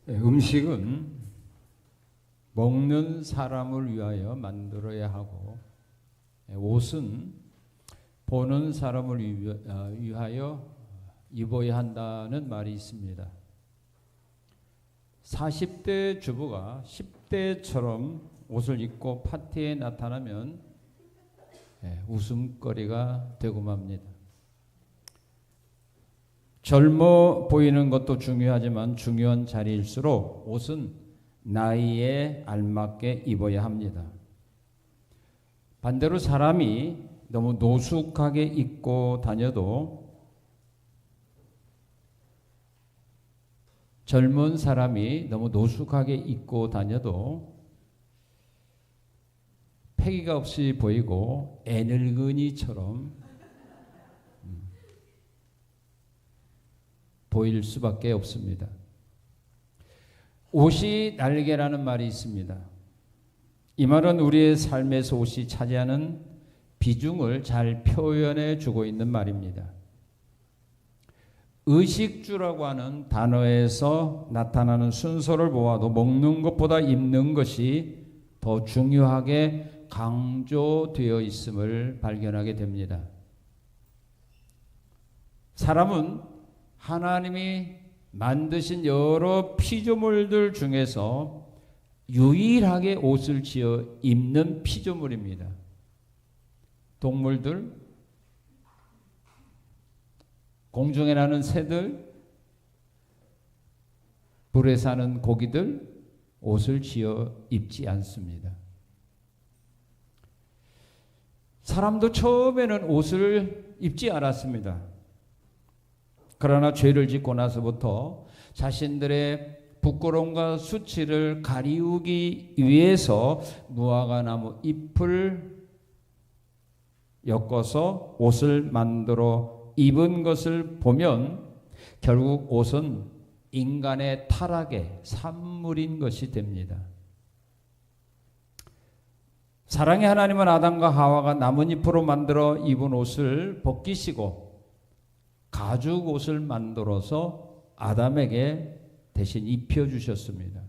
음식은 먹는 사람을 위하여 만들어야 하고, 옷은 보는 사람을 위하여 입어야 한다는 말이 있습니다. 40대 주부가 10대처럼 옷을 입고 파티에 나타나면 웃음거리가 되고 맙니다. 젊어 보이는 것도 중요하지만 중요한 자리일수록 옷은 나이에 알맞게 입어야 합니다. 반대로 사람이 너무 노숙하게 입고 다녀도, 젊은 사람이 너무 노숙하게 입고 다녀도 패기가 없이 보이고 애늙은이처럼 보일 수밖에 없습니다. 옷이 날개라는 말이 있습니다. 이 말은 우리의 삶에서 옷이 차지하는 비중을 잘 표현해 주고 있는 말입니다. 의식주라고 하는 단어에서 나타나는 순서를 보아도 먹는 것보다 입는 것이 더 중요하게 강조되어 있음을 발견하게 됩니다. 사람은 하나님이 만드신 여러 피조물들 중에서 유일하게 옷을 지어 입는 피조물입니다. 동물들, 공중에 나는 새들, 불에 사는 고기들 옷을 지어 입지 않습니다. 사람도 처음에는 옷을 입지 않았습니다. 그러나 죄를 짓고 나서부터 자신들의 부끄러움과 수치를 가리우기 위해서 무화과 나무 잎을 엮어서 옷을 만들어 입은 것을 보면 결국 옷은 인간의 타락의 산물인 것이 됩니다. 사랑의 하나님은 아담과 하와가 나뭇잎으로 만들어 입은 옷을 벗기시고 가죽 옷을 만들어서 아담에게 대신 입혀주셨습니다.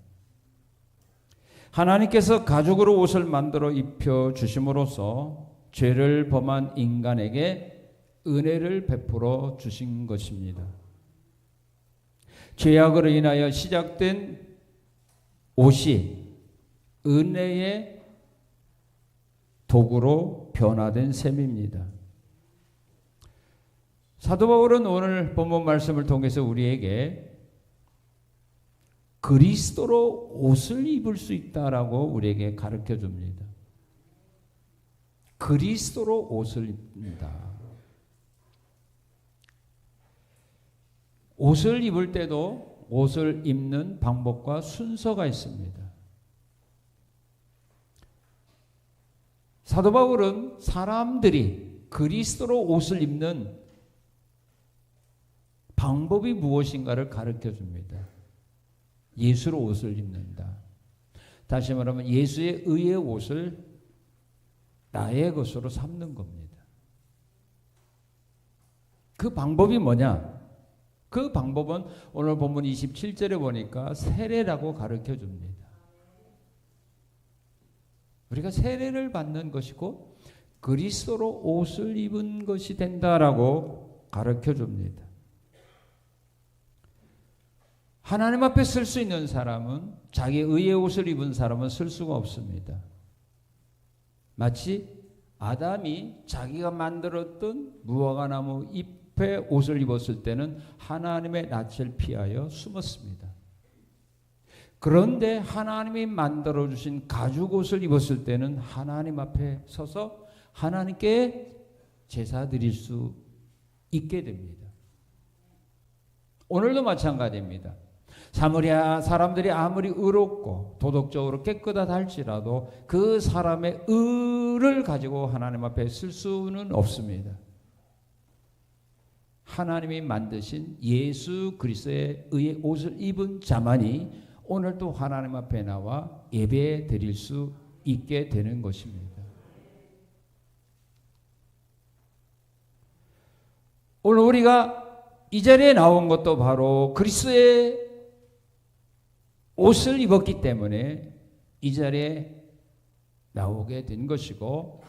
하나님께서 가죽으로 옷을 만들어 입혀주심으로써 죄를 범한 인간에게 은혜를 베풀어 주신 것입니다. 죄악으로 인하여 시작된 옷이 은혜의 도구로 변화된 셈입니다. 사도 바울은 오늘 본문 말씀을 통해서 우리에게 그리스도로 옷을 입을 수 있다라고 우리에게 가르쳐 줍니다. 그리스도로 옷을 입는다. 옷을 입을 때도 옷을 입는 방법과 순서가 있습니다. 사도 바울은 사람들이 그리스도로 옷을 입는 방법이 무엇인가를 가르쳐 줍니다. 예수로 옷을 입는다. 다시 말하면 예수의 의의 옷을 나의 것으로 삼는 겁니다. 그 방법이 뭐냐? 그 방법은 오늘 본문 27절에 보니까 세례라고 가르쳐 줍니다. 우리가 세례를 받는 것이고 그리스도로 옷을 입은 것이 된다라고 가르쳐 줍니다. 하나님 앞에 쓸 수 있는 사람은, 자기 의의 옷을 입은 사람은 쓸 수가 없습니다. 마치 아담이 자기가 만들었던 무화과 나무 잎의 옷을 입었을 때는 하나님의 낯을 피하여 숨었습니다. 그런데 하나님이 만들어주신 가죽 옷을 입었을 때는 하나님 앞에 서서 하나님께 제사 드릴 수 있게 됩니다. 오늘도 마찬가지입니다. 사마리아 사람들이 아무리 의롭고 도덕적으로 깨끗하다 할지라도 그 사람의 의를 가지고 하나님 앞에 쓸 수는 없습니다. 하나님이 만드신 예수 그리스도의 의의 옷을 입은 자만이 오늘도 하나님 앞에 나와 예배 드릴 수 있게 되는 것입니다. 오늘 우리가 이 자리에 나온 것도 바로 그리스도의 옷을 입었기 때문에 이 자리에 나오게 된 것이고,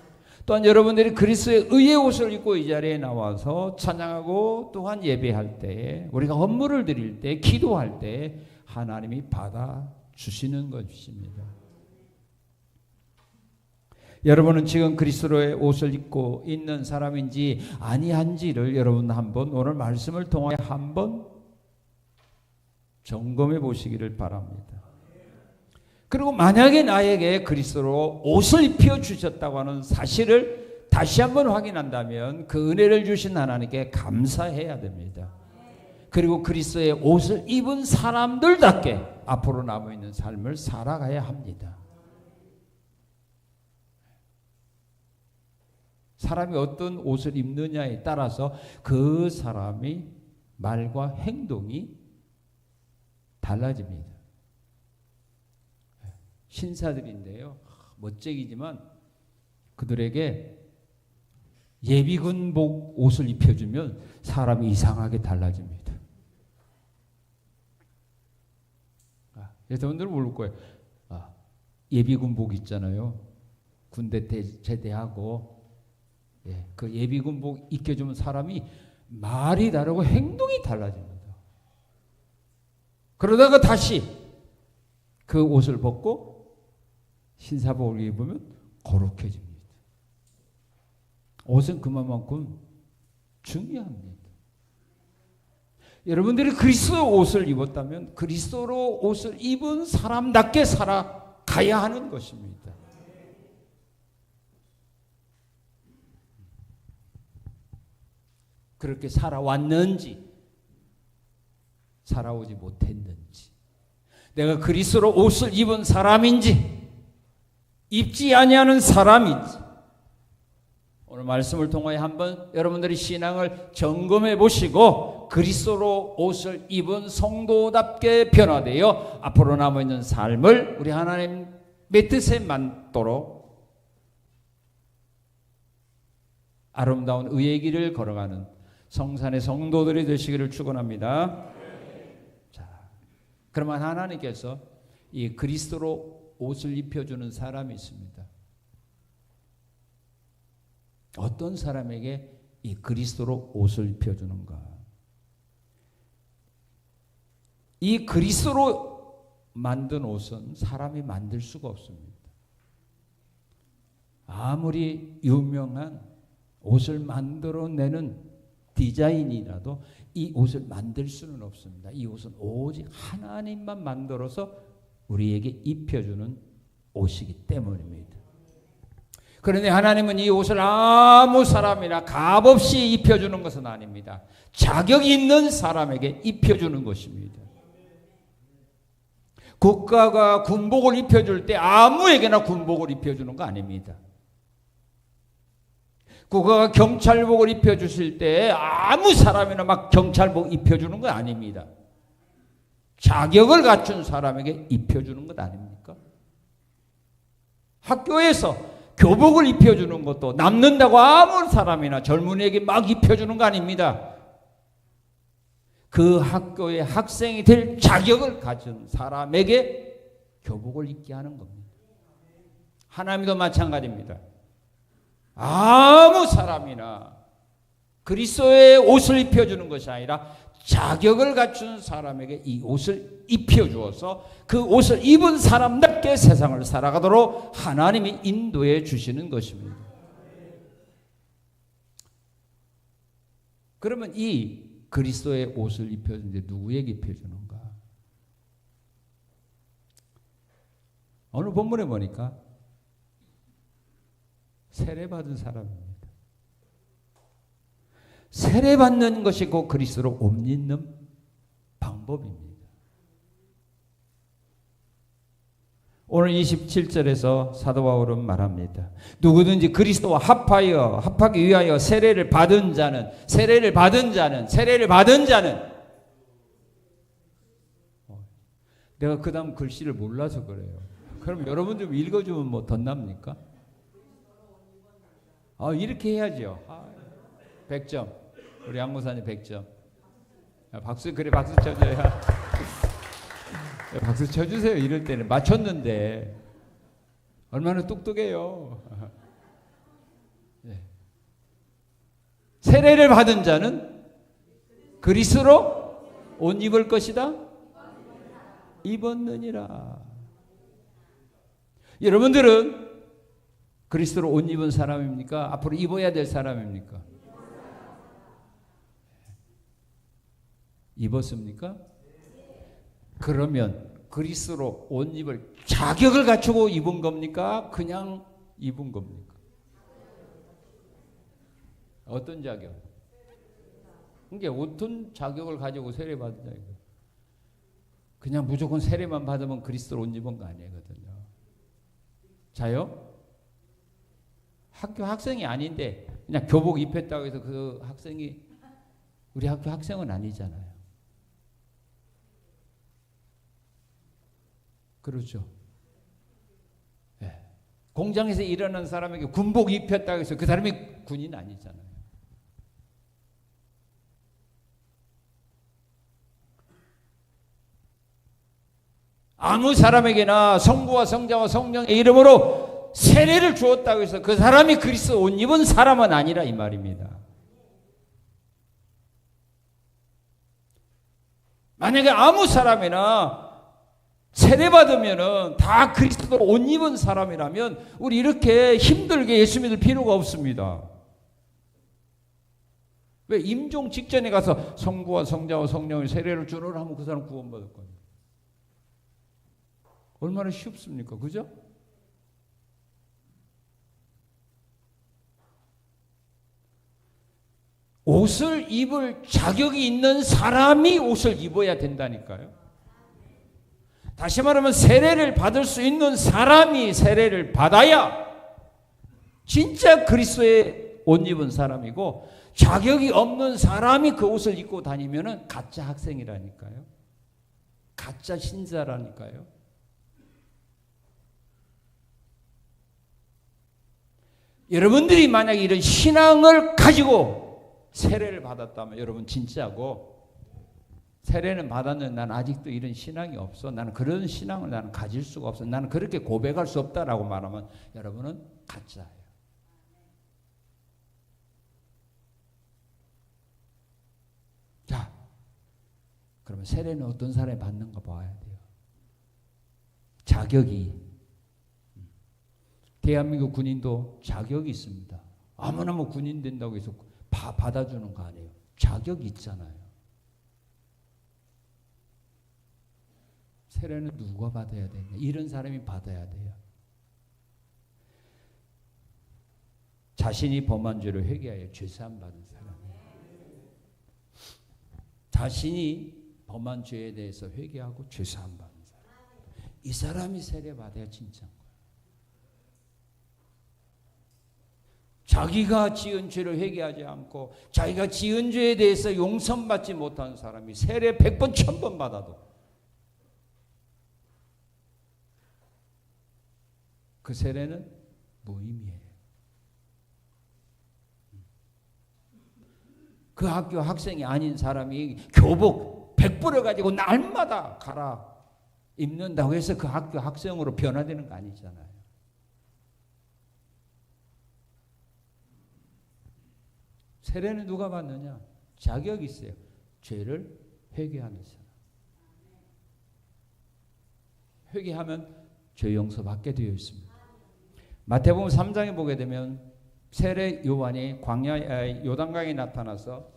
또한 여러분들이 그리스도의 의의 옷을 입고 이 자리에 나와서 찬양하고 또한 예배할 때에, 우리가 헌물을 드릴 때, 기도할 때 하나님이 받아주시는 것입니다. 여러분은 지금 그리스도의 옷을 입고 있는 사람인지 아니한지를 여러분 한번 오늘 말씀을 통하여 한번 점검해 보시기를 바랍니다. 그리고 만약에 나에게 그리스도로 옷을 입혀 주셨다고 하는 사실을 다시 한번 확인한다면 그 은혜를 주신 하나님께 감사해야 됩니다. 그리고 그리스도의 옷을 입은 사람들답게 앞으로 남아있는 삶을 살아가야 합니다. 사람이 어떤 옷을 입느냐에 따라서 그 사람이 말과 행동이 달라집니다. 신사들인데요, 멋쟁이지만 그들에게 예비군복 옷을 입혀주면 사람이 이상하게 달라집니다. 여러분들은 모를 거예요. 예비군복 있잖아요. 군대 제대하고 그 예비군복 입혀주면 사람이 말이 다르고 행동이 달라집니다. 그러다가 다시 그 옷을 벗고 신사복을 입으면 거룩해집니다. 옷은 그만큼 중요합니다. 여러분들이 그리스도 옷을 입었다면 그리스도로 옷을 입은 사람답게 살아가야 하는 것입니다. 그렇게 살아왔는지 살아오지 못했는지, 내가 그리스도로 옷을 입은 사람인지 입지 아니하는 사람인지 오늘 말씀을 통하여 한번 여러분들이 신앙을 점검해 보시고 그리스도로 옷을 입은 성도답게 변화되어 앞으로 남아있는 삶을 우리 하나님의 뜻에 맞도록 아름다운 의의 길을 걸어가는 성산의 성도들이 되시기를 축원합니다. 자, 그러면 하나님께서 이 그리스도로 옷을 입혀주는 사람이 있습니다. 어떤 사람에게 이 그리스도로 옷을 입혀주는가? 이 그리스도로 만든 옷은 사람이 만들 수가 없습니다. 아무리 유명한 옷을 만들어내는 디자인이라도 이 옷을 만들 수는 없습니다. 이 옷은 오직 하나님만 만들어서 우리에게 입혀주는 옷이기 때문입니다. 그런데 하나님은 이 옷을 아무 사람이나 값없이 입혀주는 것은 아닙니다. 자격 있는 사람에게 입혀주는 것입니다. 국가가 군복을 입혀줄 때 아무에게나 군복을 입혀주는 거 아닙니다. 국가가 경찰복을 입혀주실 때 아무 사람이나 막 경찰복 입혀주는 거 아닙니다. 자격을 갖춘 사람에게 입혀주는 것 아닙니까? 학교에서 교복을 입혀주는 것도 남는다고 아무 사람이나 젊은이에게 막 입혀주는 거 아닙니다. 그 학교의 학생이 될 자격을 가진 사람에게 교복을 입게 하는 겁니다. 하나님도 마찬가지입니다. 아무 사람이나 그리스도의 옷을 입혀주는 것이 아니라 자격을 갖춘 사람에게 이 옷을 입혀주어서 그 옷을 입은 사람답게 세상을 살아가도록 하나님이 인도해 주시는 것입니다. 그러면 이 그리스도의 옷을 입혀주는데 누구에게 입혀주는가? 오늘 본문에 보니까 세례받은 사람입니다. 세례받는 것이 곧 그리스도로 옷 입는 방법입니다. 오늘 27절에서 사도 바울은 말합니다. 누구든지 그리스도와 합하기 위하여 세례를 받은 자는 내가 그 다음 글씨를 몰라서 그래요. 그럼 여러분 좀 읽어주면 뭐 덧납니까? 이렇게 해야죠. 100점. 우리 양모사님 100점. 박수, 그래, 박수 쳐줘야. 박수 쳐주세요. 이럴 때는 맞췄는데 얼마나 똑똑해요. 네. 세례를 받은 자는 그리스도로 옷 입을 것이다. 입었느니라. 여러분들은 그리스도로 옷 입은 사람입니까? 앞으로 입어야 될 사람입니까? 입었습니까? 그러면 그리스도로 옷 입을 자격을 갖추고 입은 겁니까? 그냥 입은 겁니까? 어떤 자격? 그게 어떤 자격을 가지고 세례받은 자격? 그냥 무조건 세례만 받으면 그리스도로 옷 입은 거 아니거든요. 자요? 학교 학생이 아닌데 그냥 교복 입혔다고 해서 그 학생이 우리 학교 학생은 아니잖아요. 그렇죠. 네. 공장에서 일하는 사람에게 군복 입혔다고 해서 그 사람이 군인 아니잖아요. 아무 사람에게나 성부와 성자와 성령의 이름으로 세례를 주었다고 해서 그 사람이 그리스도 옷 입은 사람은 아니라 이 말입니다. 만약에 아무 사람이나 세례받으면은 다 그리스도 옷 입은 사람이라면 우리 이렇게 힘들게 예수 믿을 필요가 없습니다. 왜 임종 직전에 가서 성부와 성자와 성령의 세례를 주노라 하면 그 사람 구원받을 거예요. 얼마나 쉽습니까? 그죠? 옷을 입을 자격이 있는 사람이 옷을 입어야 된다니까요. 다시 말하면 세례를 받을 수 있는 사람이 세례를 받아야 진짜 그리스도의 옷 입은 사람이고, 자격이 없는 사람이 그 옷을 입고 다니면은 가짜 학생이라니까요. 가짜 신자라니까요. 여러분들이 만약에 이런 신앙을 가지고 세례를 받았다면 여러분 진짜고, 세례는 받았는데 나는 아직도 이런 신앙이 없어, 나는 그런 신앙을 나는 가질 수가 없어, 나는 그렇게 고백할 수 없다라고 말하면 여러분은 가짜예요. 자, 그러면 세례는 어떤 사람이 받는가 봐야 돼요. 자격이, 대한민국 군인도 자격이 있습니다. 아무나 뭐 군인 된다고 해서 받아주는 거 아니에요. 자격이 있잖아요. 세례는 누가 받아야 되냐? 이런 사람이 받아야 돼요. 자신이 범한 죄를 회개하여 죄사함 받은 사람이에요. 자신이 범한 죄에 대해서 회개하고 죄사함 받은 사람. 이 사람이 세례 받아야 진짜인 거예요. 자기가 지은 죄를 회개하지 않고 자기가 지은 죄에 대해서 용서받지 못한 사람이 세례 100번, 1000번 받아도 그 세례는 무의미해요. 그 학교 학생이 아닌 사람이 교복 100벌을 가지고 날마다 갈아 입는다고 해서 그 학교 학생으로 변화되는 거 아니잖아요. 세례는 누가 받느냐? 자격이 있어요. 죄를 회개하는 사람. 회개하면 죄 용서받게 되어 있습니다. 마태복음 3장에 보게 되면 세례 요한이 광야 요단강에 나타나서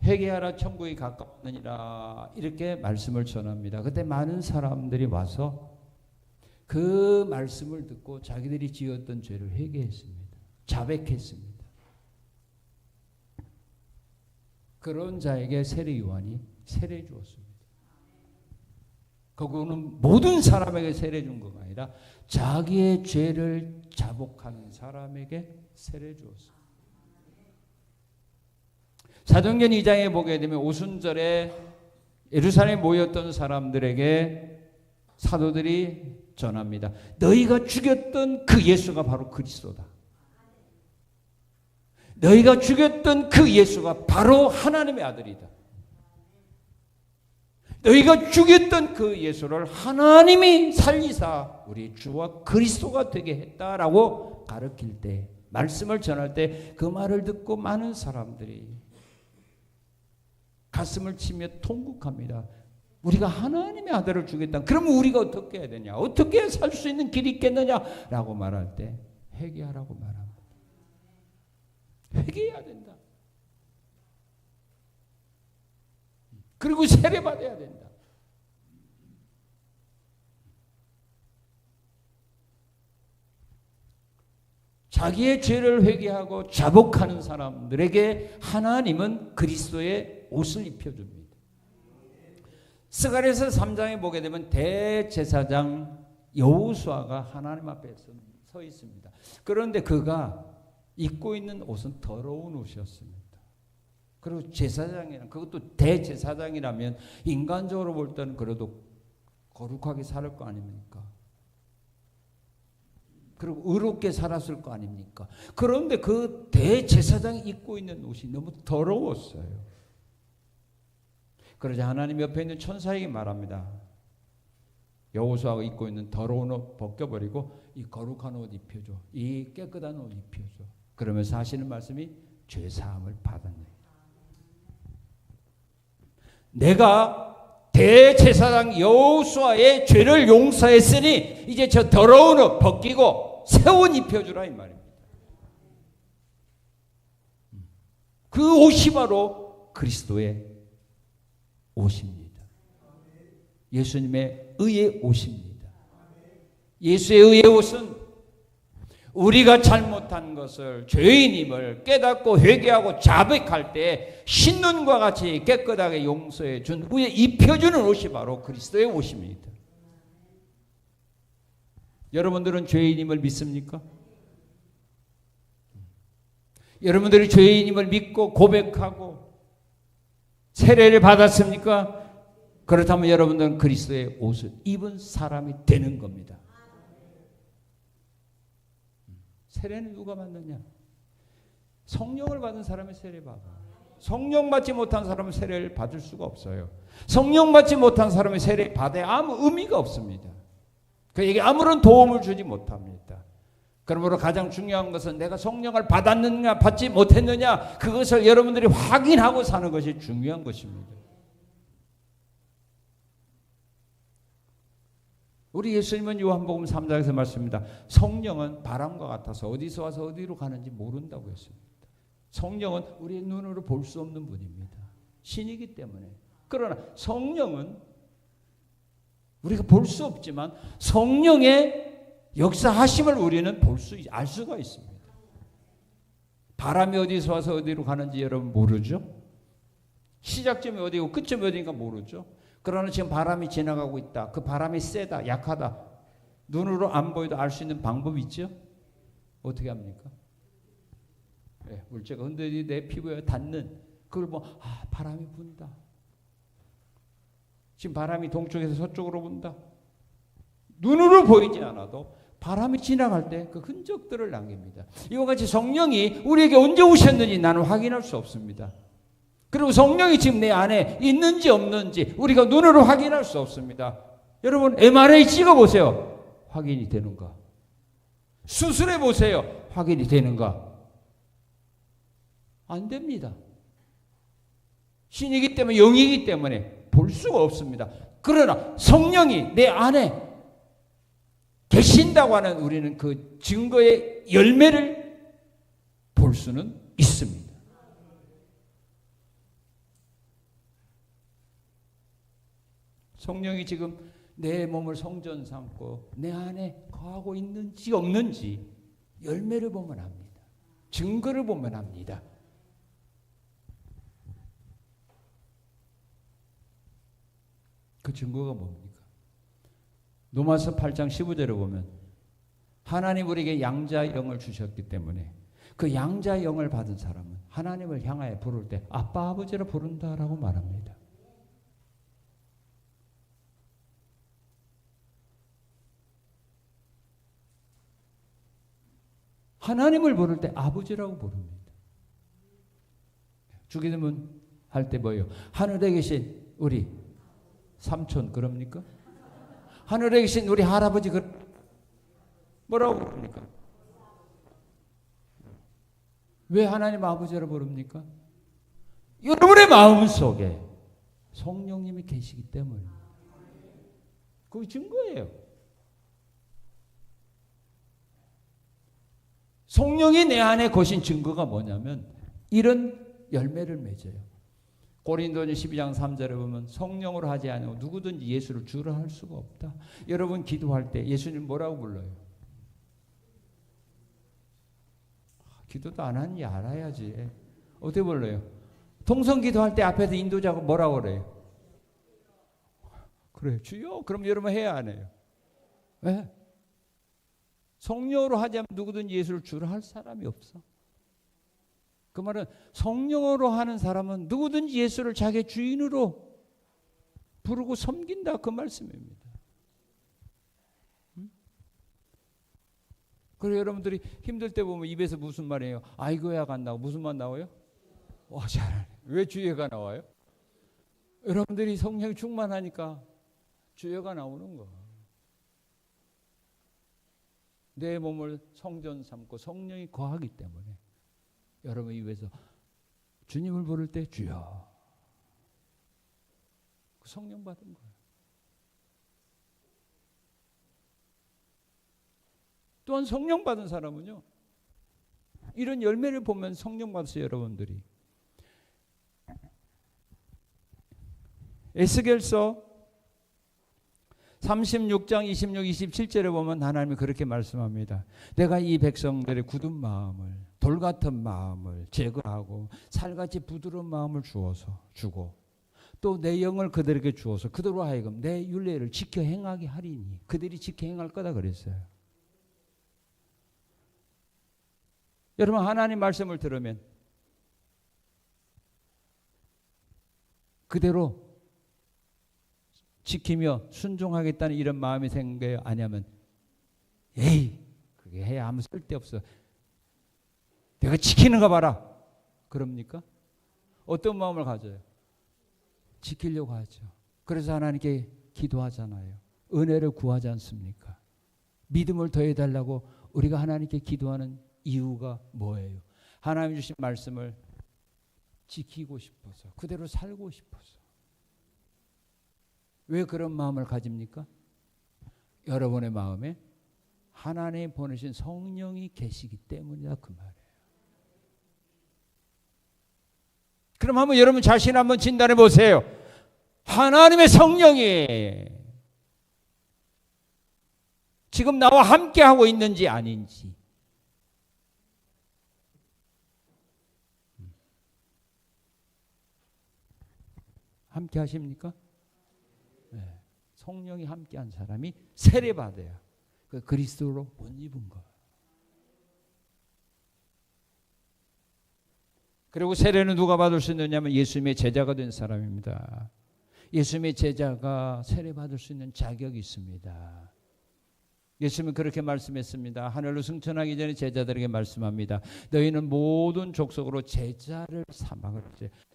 회개하라 천국이 가까웠느니라 이렇게 말씀을 전합니다. 그때 많은 사람들이 와서 그 말씀을 듣고 자기들이 지었던 죄를 회개했습니다. 자백했습니다. 그런 자에게 세례 요한이 세례 주었습니다. 그거는 모든 사람에게 세례 준 것가 아니라 자기의 죄를 자복하는 사람에게 세례 주었습니다. 사도행전 2장에 보게 되면 오순절에 예루살렘에 모였던 사람들에게 사도들이 전합니다. 너희가 죽였던 그 예수가 바로 그리스도다. 너희가 죽였던 그 예수가 바로 하나님의 아들이다. 너희가 죽였던 그 예수를 하나님이 살리사 우리 주와 그리스도가 되게 했다라고 가르칠 때, 말씀을 전할 때 그 말을 듣고 많은 사람들이 가슴을 치며 통곡합니다. 우리가 하나님의 아들을 죽였다. 그러면 우리가 어떻게 해야 되냐? 어떻게 해야 살 수 있는 길이 있겠느냐라고 말할 때 회개하라고 말합니다. 회개해야 된다. 그리고 세례받아야 된다. 자기의 죄를 회개하고 자복하는 사람들에게 하나님은 그리스도의 옷을 입혀줍니다. 스가랴서 3장에 보게 되면 대제사장 여호수아가 하나님 앞에 서 있습니다. 그런데 그가 입고 있는 옷은 더러운 옷이었습니다. 그리고 제사장이란, 그것도 대제사장이라면 인간적으로 볼 때는 그래도 거룩하게 살 거 아닙니까? 그리고 의롭게 살았을 거 아닙니까? 그런데 그 대제사장이 입고 있는 옷이 너무 더러웠어요. 그러자 하나님 옆에 있는 천사에게 말합니다. 여호수아가 입고 있는 더러운 옷 벗겨버리고 이 거룩한 옷 입혀줘. 이 깨끗한 옷 입혀줘. 그러면서 하시는 말씀이 죄사함을 받았네. 내가 대제사장 여호수아의 죄를 용서했으니 이제 저 더러운 옷 벗기고 새 옷 입혀주라 이 말입니다. 그 옷이 바로 그리스도의 옷입니다. 예수님의 의의 옷입니다. 예수의 의의 옷은 우리가 잘못한 것을, 죄인임을 깨닫고 회개하고 자백할 때 신눈과 같이 깨끗하게 용서해 준 후에 입혀주는 옷이 바로 그리스도의 옷입니다. 여러분들은 죄인임을 믿습니까? 여러분들이 죄인임을 믿고 고백하고 세례를 받았습니까? 그렇다면 여러분들은 그리스도의 옷을 입은 사람이 되는 겁니다. 세례는 누가 받느냐? 성령을 받은 사람이 세례 받아. 성령 받지 못한 사람은 세례를 받을 수가 없어요. 성령 받지 못한 사람이 세례 받아야 아무 의미가 없습니다. 그에게 아무런 도움을 주지 못합니다. 그러므로 가장 중요한 것은 내가 성령을 받았느냐 받지 못했느냐, 그것을 여러분들이 확인하고 사는 것이 중요한 것입니다. 우리 예수님은 요한복음 3장에서 말씀합니다. 성령은 바람과 같아서 어디서 와서 어디로 가는지 모른다고 했습니다. 성령은 우리의 눈으로 볼 수 없는 분입니다. 신이기 때문에. 그러나 성령은 우리가 볼 수 없지만 성령의 역사하심을 우리는 알 수가 있습니다. 바람이 어디서 와서 어디로 가는지 여러분 모르죠? 시작점이 어디고 끝점이 어디인가 모르죠? 그러나 지금 바람이 지나가고 있다. 그 바람이 세다, 약하다. 눈으로 안 보여도 알 수 있는 방법이 있죠? 어떻게 합니까? 네, 물체가 흔들리 내 피부에 닿는 그걸 바람이 분다. 지금 바람이 동쪽에서 서쪽으로 분다. 눈으로 보이지 않아도 바람이 지나갈 때 그 흔적들을 남깁니다. 이와 같이 성령이 우리에게 언제 오셨는지 나는 확인할 수 없습니다. 그리고 성령이 지금 내 안에 있는지 없는지 우리가 눈으로 확인할 수 없습니다. 여러분 MRI 찍어보세요. 확인이 되는가? 수술해보세요. 확인이 되는가? 안 됩니다. 신이기 때문에, 영이기 때문에 볼 수가 없습니다. 그러나 성령이 내 안에 계신다고 하는 우리는 그 증거의 열매를 볼 수는 있습니다. 성령이 지금 내 몸을 성전 삼고 내 안에 거하고 있는지 없는지 열매를 보면 합니다. 증거를 보면 합니다. 그 증거가 뭡니까? 로마서 8장 15절에 보면 하나님 우리에게 양자 영을 주셨기 때문에 그 양자 영을 받은 사람은 하나님을 향하여 부를 때 아빠 아버지라 부른다라고 말합니다. 하나님을 부를 때 아버지라고 부릅니다. 주기도문 할 때 뭐예요? 하늘에 계신 우리 삼촌 그럽니까? 하늘에 계신 우리 할아버지 뭐라고 부릅니까? 왜 하나님 아버지라 부릅니까? 여러분의 마음속에 성령님이 계시기 때문에. 그게 증거예요. 성령이 내 안에 거신 증거가 뭐냐면 이런 열매를 맺어요. 고린도전 12장 3절에 보면 성령으로 하지 않으면 누구든지 예수를 주라 할 수가 없다. 여러분 기도할 때 예수님 뭐라고 불러요? 기도도 안 하는지 알아야지. 어떻게 불러요? 통성 기도할 때 앞에서 인도자가 뭐라고 그래요? 그래 주여. 그럼 여러분 해야 안 해요? 왜? 성령으로 하지 않으면 누구든지 예수를 주라 할 사람이 없어. 그 말은 성령으로 하는 사람은 누구든지 예수를 자기 주인으로 부르고 섬긴다 그 말씀입니다. 그리고 여러분들이 힘들 때 보면 입에서 무슨 말이에요? 아이고야가 안 나오고 무슨 말 나와요? 와 잘하네. 왜 주여가 나와요? 여러분들이 성령 충만하니까 주여가 나오는 거. 내 몸을 성전 삼고 성령이 거하기 때문에 여러분 입에서 주님을 부를 때 주여 성령 받은 거예요. 또한 성령 받은 사람은요 이런 열매를 보면 성령 받으세요. 여러분들이 에스겔서 36장 26, 27절에 보면 하나님이 그렇게 말씀합니다. 내가 이 백성들의 굳은 마음을 돌 같은 마음을 제거하고 살같이 부드러운 마음을 주고 또 내 영을 그들에게 주어서 그들로 하여금 내 율례를 지켜 행하게 하리니 그들이 지켜 행할 거다 그랬어요. 여러분 하나님 말씀을 들으면 그대로 지키며 순종하겠다는 이런 마음이 생겨요? 아니면 에이 그게 해야 아무 쓸데없어. 내가 지키는 거 봐라. 그럽니까? 어떤 마음을 가져요? 지키려고 하죠. 그래서 하나님께 기도하잖아요. 은혜를 구하지 않습니까? 믿음을 더해달라고 우리가 하나님께 기도하는 이유가 뭐예요? 하나님 주신 말씀을 지키고 싶어서 그대로 살고 싶어서. 왜 그런 마음을 가집니까? 여러분의 마음에 하나님 보내신 성령이 계시기 때문이다 그 말이에요. 그럼 한번 여러분 자신 한번 진단해 보세요. 하나님의 성령이 지금 나와 함께 하고 있는지 아닌지. 함께 하십니까? 네. 성령이 함께한 사람이 세례받아야 그 그리스도로 못 입은 거. 그리고 세례는 누가 받을 수 있느냐면 예수님의 제자가 된 사람입니다. 예수님의 제자가 세례받을 수 있는 자격이 있습니다. 예수님은 그렇게 말씀했습니다. 하늘로 승천하기 전에 제자들에게 말씀합니다. 너희는 모든 족속으로 제자를 삼아.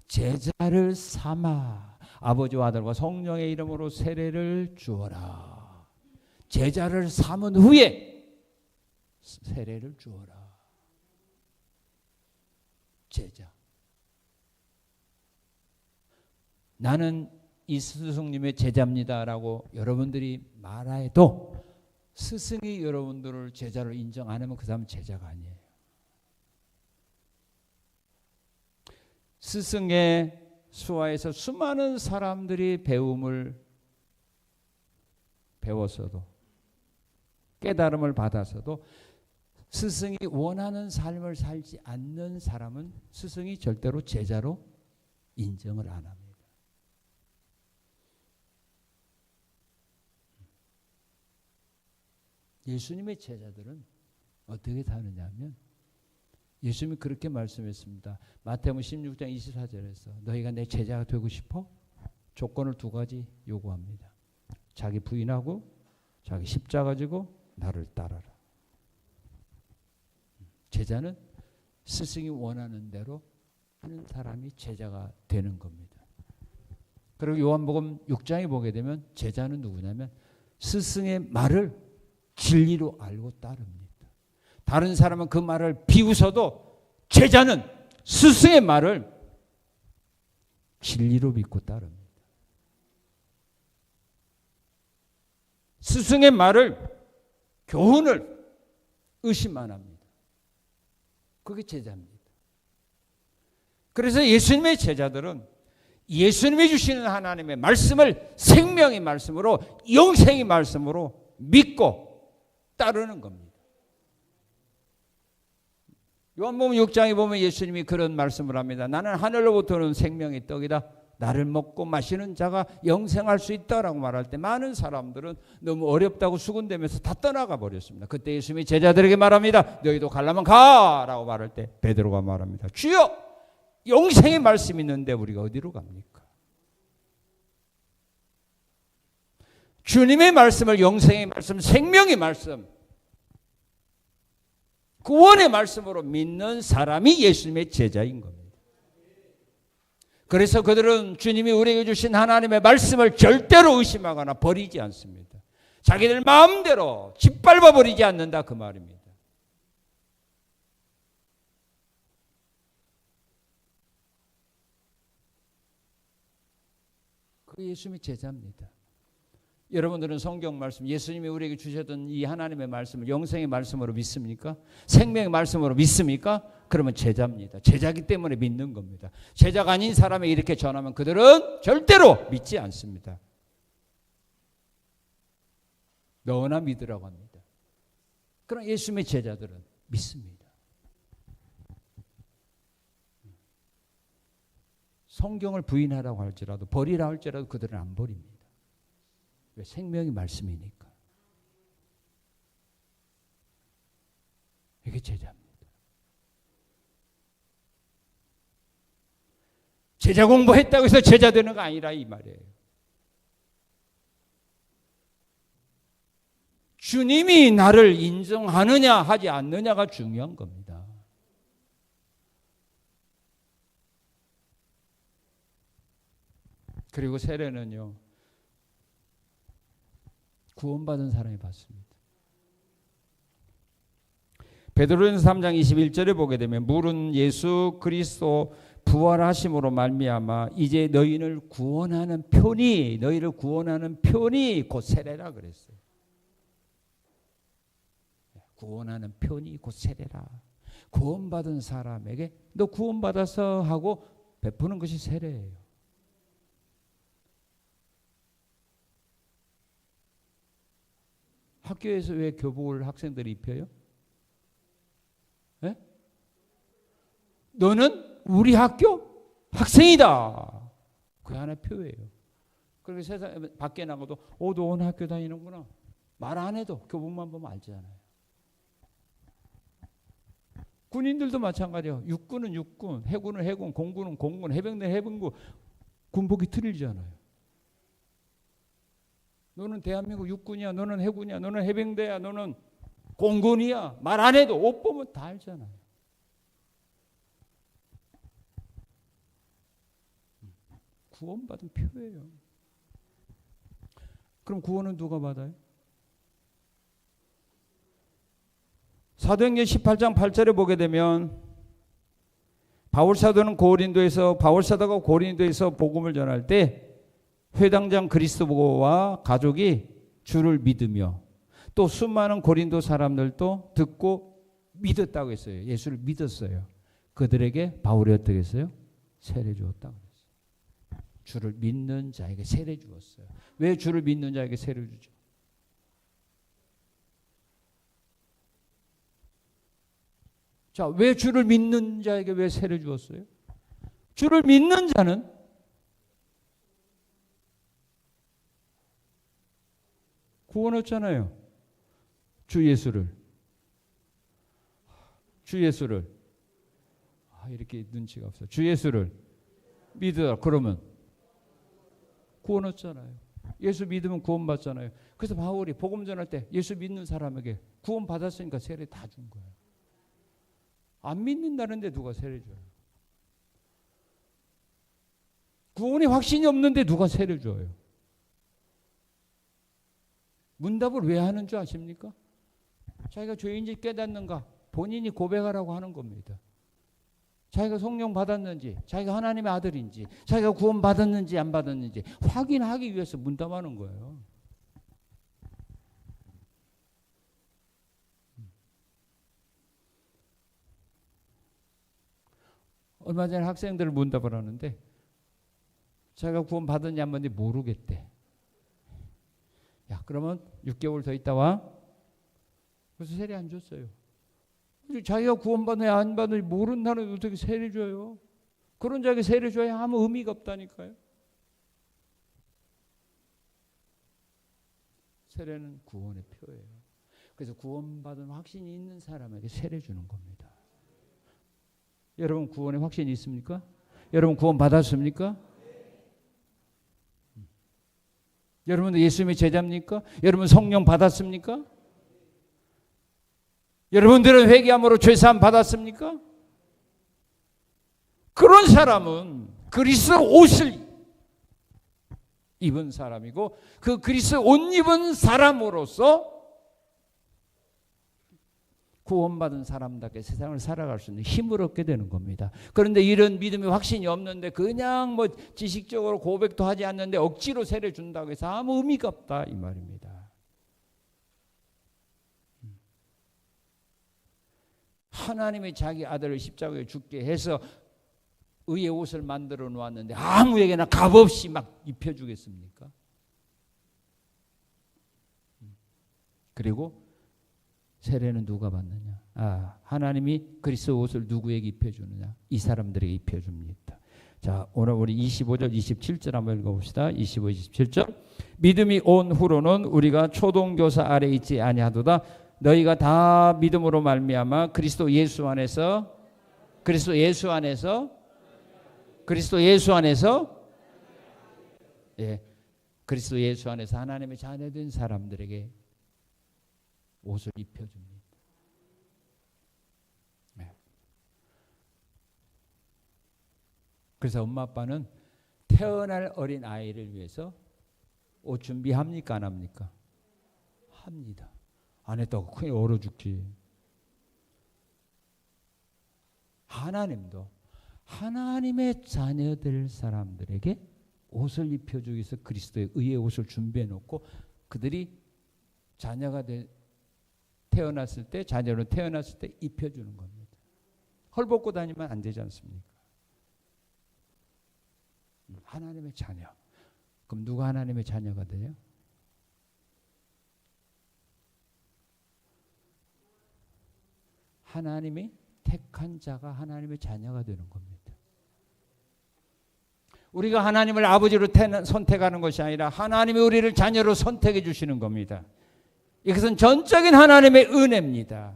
제자를 삼아 아버지와 아들과 성령의 이름으로 세례를 주어라. 제자를 삼은 후에 세례를 주어라. 제자. 나는 이 스승님의 제자입니다라고 여러분들이 말해도 스승이 여러분들을 제자로 인정 안 하면 그 사람은 제자가 아니에요. 스승의 수하에서 수많은 사람들이 배움을 배웠어도 깨달음을 받아서도 스승이 원하는 삶을 살지 않는 사람은 스승이 절대로 제자로 인정을 안 합니다. 예수님의 제자들은 어떻게 사느냐 하면 예수님이 그렇게 말씀했습니다. 마태복음 16장 24절에서 너희가 내 제자가 되고 싶어? 조건을 두 가지 요구합니다. 자기 부인하고 자기 십자가 지고 나를 따라라. 제자는 스승이 원하는 대로 하는 사람이 제자가 되는 겁니다. 그리고 요한복음 6장에 보게 되면 제자는 누구냐면 스승의 말을 진리로 알고 따릅니다. 다른 사람은 그 말을 비웃어도 제자는 스승의 말을 진리로 믿고 따릅니다. 스승의 말을, 교훈을 의심 안 합니다. 그게 제자입니다. 그래서 예수님의 제자들은 예수님이 주시는 하나님의 말씀을 생명의 말씀으로, 영생의 말씀으로 믿고 따르는 겁니다. 요한복음 6장에 보면 예수님이 그런 말씀을 합니다. 나는 하늘로부터 오는 생명의 떡이다. 나를 먹고 마시는 자가 영생할 수 있다라고 말할 때 많은 사람들은 너무 어렵다고 수군대면서 다 떠나가 버렸습니다. 그때 예수님이 제자들에게 말합니다. 너희도 가려면 가라고 말할 때 베드로가 말합니다. 주여, 영생의 말씀이 있는데 우리가 어디로 갑니까? 주님의 말씀을, 영생의 말씀, 생명의 말씀, 구원의 말씀으로 믿는 사람이 예수님의 제자인 겁니다. 그래서 그들은 주님이 우리에게 주신 하나님의 말씀을 절대로 의심하거나 버리지 않습니다. 자기들 마음대로 짓밟아 버리지 않는다, 그 말입니다. 그 예수님의 제자입니다. 여러분들은 성경 말씀, 예수님이 우리에게 주셨던 이 하나님의 말씀을 영생의 말씀으로 믿습니까? 생명의 말씀으로 믿습니까? 그러면 제자입니다. 제자기 때문에 믿는 겁니다. 제자가 아닌 사람이 이렇게 전하면 그들은 절대로 믿지 않습니다. 너나 믿으라고 합니다. 그럼 예수님의 제자들은 믿습니다. 성경을 부인하라고 할지라도, 버리라 할지라도 그들은 안 버립니다. 왜? 생명의 말씀이니까. 이게 제자입니다. 제자 공부했다고 해서 제자 되는 거 아니라 이 말이에요. 주님이 나를 인정하느냐 하지 않느냐가 중요한 겁니다. 그리고 세례는요, 구원받은 사람이 받습니다. 베드로전서 3장 21절에 보게 되면 물은 예수 그리스도 부활하심으로 말미암아 이제 너희를 구원하는 편이 곧 세례라 그랬어요. 구원하는 편이 곧 세례라. 구원받은 사람에게 너 구원받아서 하고 베푸는 것이 세례예요. 학교에서 왜 교복을 학생들이 입혀요? 네? 너는 우리 학교 학생이다. 그게 하나의 표예요. 그리고 세상 밖에 나가도 너 오늘 학교 다니는구나. 말 안 해도 교복만 보면 알잖아요. 군인들도 마찬가지예요. 육군은 육군, 해군은 해군, 공군은 공군, 해병대는 해병구. 군복이 틀리잖아요. 너는 대한민국 육군이야, 너는 해군이야, 너는 해병대야, 너는 공군이야. 말 안 해도 옷 보면 다 알잖아요. 구원받은 표예요. 그럼 구원은 누가 받아요? 사도행전 18장 8절에 보게 되면 바울사도가 고린도에서 복음을 전할 때 회당장 그리스도와 가족이 주를 믿으며 또 수많은 고린도 사람들도 듣고 믿었다고 했어요. 예수를 믿었어요. 그들에게 바울이 어떻게 했어요? 세례 주었다고 했어요. 주를 믿는 자에게 세례 주었어요. 왜 주를 믿는 자에게 세례 주죠? 자, 왜 주를 믿는 자에게 왜 세례 주었어요? 주를 믿는 자는 구원했잖아요. 주 예수를 이렇게 눈치가 없어. 주 예수를 믿으라. 그러면 구원했잖아요. 예수 믿으면 구원받잖아요. 그래서 바울이 복음 전할 때 예수 믿는 사람에게 구원받았으니까 세례 다 준 거예요. 안 믿는다는데 누가 세례 줘요? 구원의 확신이 없는데 누가 세례 줘요? 문답을 왜 하는 줄 아십니까? 자기가 죄인지 깨닫는가 본인이 고백하라고 하는 겁니다. 자기가 성령 받았는지, 자기가 하나님의 아들인지, 자기가 구원 받았는지 안 받았는지 확인하기 위해서 문답하는 거예요. 얼마 전에 학생들을 문답을 하는데 자기가 구원 받았냐 안 받았는지 모르겠대. 야, 그러면 6개월 더 있다 와. 그래서 세례 안 줬어요. 자기가 구원받느냐 안 받느냐 모른다는 어떻게 세례 줘요? 그런 자에게 세례 줘야 아무 의미가 없다니까요. 세례는 구원의 표예요. 그래서 구원받은 확신이 있는 사람에게 세례 주는 겁니다. 여러분 구원의 확신이 있습니까? 여러분 구원 받았습니까? 여러분도 예수님의 제자입니까? 여러분 성령 받았습니까? 여러분들은 회개함으로 죄사함 받았습니까? 그런 사람은 그리스도 옷을 입은 사람이고 그 그리스도 옷 입은 사람으로서 구원받은 사람답게 세상을 살아갈 수 있는 힘을 얻게 되는 겁니다. 그런데 이런 믿음의 확신이 없는데 그냥 뭐 지식적으로 고백도 하지 않는데 억지로 세례 준다고 해서 아무 의미가 없다 이 말입니다. 하나님이 자기 아들을 십자가에 죽게 해서 의의 옷을 만들어 놓았는데 아무에게나 값없이 막 입혀주겠습니까? 그리고 세례는 누가 받느냐? 하나님이 그리스도 옷을 누구에게 입혀주느냐? 이 사람들에게 입혀줍니다. 자, 오늘 우리 25절, 27절 한번 읽어봅시다. 25, 27절. 믿음이 온 후로는 우리가 초동교사 아래 있지 아니하도다. 너희가 다 믿음으로 말미암아 그리스도 예수 안에서 예, 그리스도 예수 안에서 하나님의 자녀된 사람들에게 옷을 입혀줍니다. 네. 그래서 엄마 아빠는 태어날 어린 아이를 위해서 옷 준비합니까 안 합니까? 합니다. 안 했다고 큰일 얼어 죽지. 하나님도 하나님의 자녀들 사람들에게 옷을 입혀주기 위해서 그리스도의 의의 옷을 준비해 놓고 그들이 자녀가 태어났을 때 자녀로 태어났을 때 입혀주는 겁니다. 헐벗고 다니면 안 되지 않습니까? 하나님의 자녀. 그럼 누가 하나님의 자녀가 돼요? 하나님이 택한 자가 하나님의 자녀가 되는 겁니다. 우리가 하나님을 아버지로 선택하는 것이 아니라 하나님이 우리를 자녀로 선택해 주시는 겁니다. 이것은 전적인 하나님의 은혜입니다.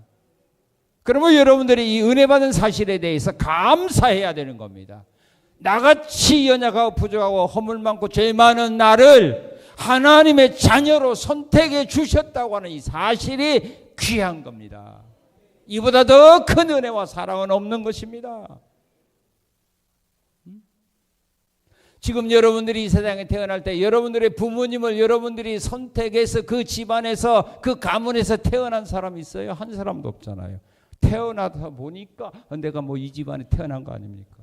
그러면 여러분들이 이 은혜 받은 사실에 대해서 감사해야 되는 겁니다. 나같이 연약하고 부족하고 허물 많고 죄 많은 나를 하나님의 자녀로 선택해 주셨다고 하는 이 사실이 귀한 겁니다. 이보다 더 큰 은혜와 사랑은 없는 것입니다. 지금 여러분들이 이 세상에 태어날 때 여러분들의 부모님을 여러분들이 선택해서 그 집안에서 그 가문에서 태어난 사람이 있어요? 한 사람도 없잖아요. 태어나서 보니까 내가 뭐 이 집안에 태어난 거 아닙니까?